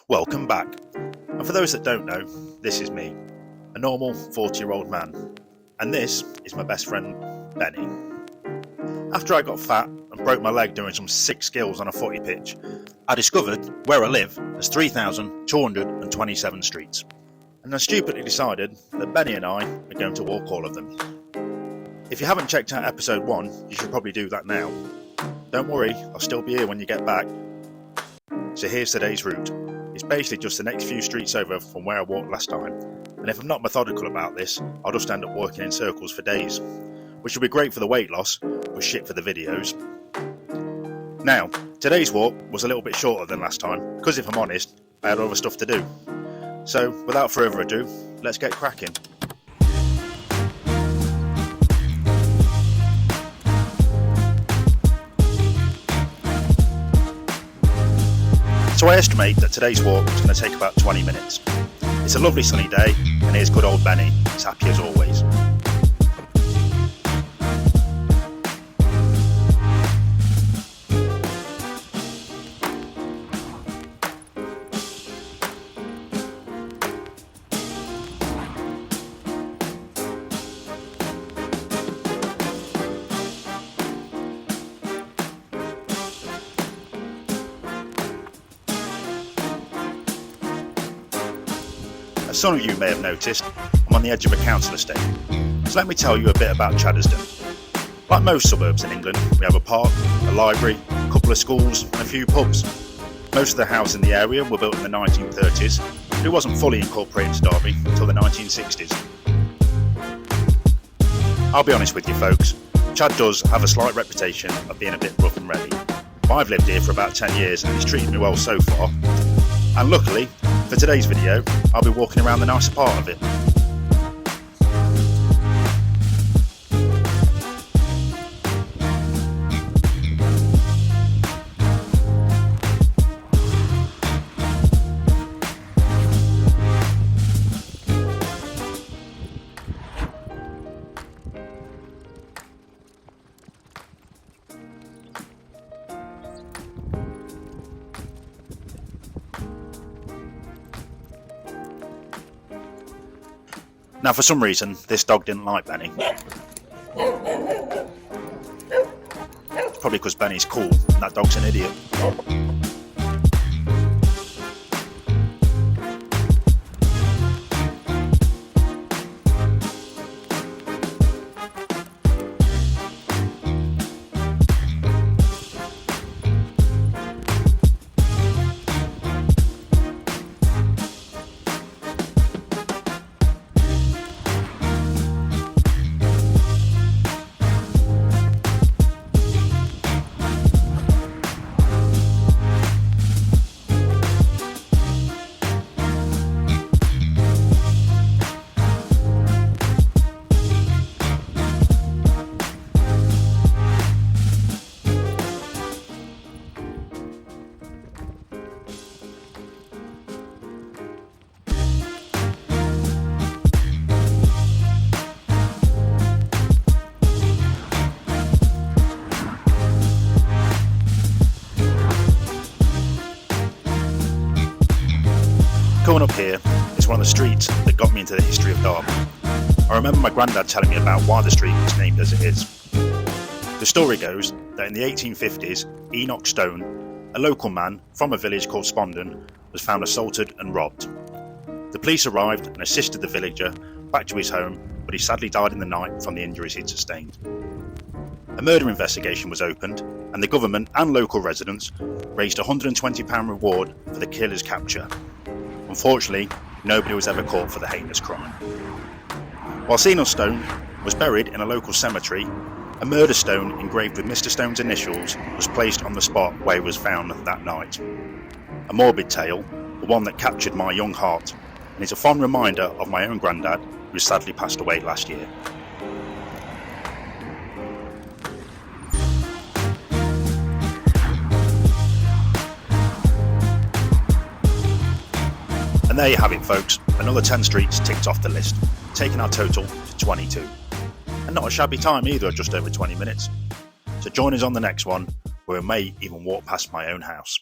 Welcome back. And for those that don't know, this is me, a normal 40-year-old man. And this is my best friend, Benny. After I got fat and broke my leg doing some sick skills on a footy pitch, I discovered where I live has 3,227 streets. And I stupidly decided that Benny and I are going to walk all of them. If you haven't checked out episode 1, you should probably do that now. Don't worry, I'll still be here when you get back. So here's today's route. It's basically just the next few streets over from where I walked last time. And if I'm not methodical about this, I'll just end up walking in circles for days, which will be great for the weight loss, but shit for the videos. Now, today's walk was a little bit shorter than last time, because if I'm honest, I had other stuff to do. So, without further ado, let's get cracking. So I estimate that today's walk is going to take about 20 minutes. It's a lovely sunny day, and here's good old Benny, he's happy as always. As some of you may have noticed, I'm on the edge of a council estate, so let me tell you a bit about Chaddersden. Like most suburbs in England, we have a park, a library, a couple of schools and a few pubs. Most of the houses in the area were built in the 1930s, but it wasn't fully incorporated into Derby until the 1960s. I'll be honest with you folks, Chad does have a slight reputation of being a bit rough and ready. But I've lived here for about 10 years and he's treated me well so far, and luckily, for today's video, I'll be walking around the nicer part of it. Now, for some reason, this dog didn't like Benny. It's probably because Benny's cool and that dog's an idiot. Coming up here is one of the streets that got me into the history of Derby. I remember my granddad telling me about why the street was named as it is. The story goes that in the 1850s, Enoch Stone, a local man from a village called Spondon, was found assaulted and robbed. The police arrived and assisted the villager back to his home, but he sadly died in the night from the injuries he'd sustained. A murder investigation was opened, and the government and local residents raised a £120 reward for the killer's capture. Unfortunately, nobody was ever caught for the heinous crime. While Enoch Stone was buried in a local cemetery, a murder stone engraved with Mr. Stone's initials was placed on the spot where he was found that night. A morbid tale, but one that captured my young heart, and is a fond reminder of my own granddad, who sadly passed away last year. And there you have it folks, another 10 streets ticked off the list, taking our total to 22. And not a shabby time either, just over 20 minutes. So join us on the next one, where we may even walk past my own house.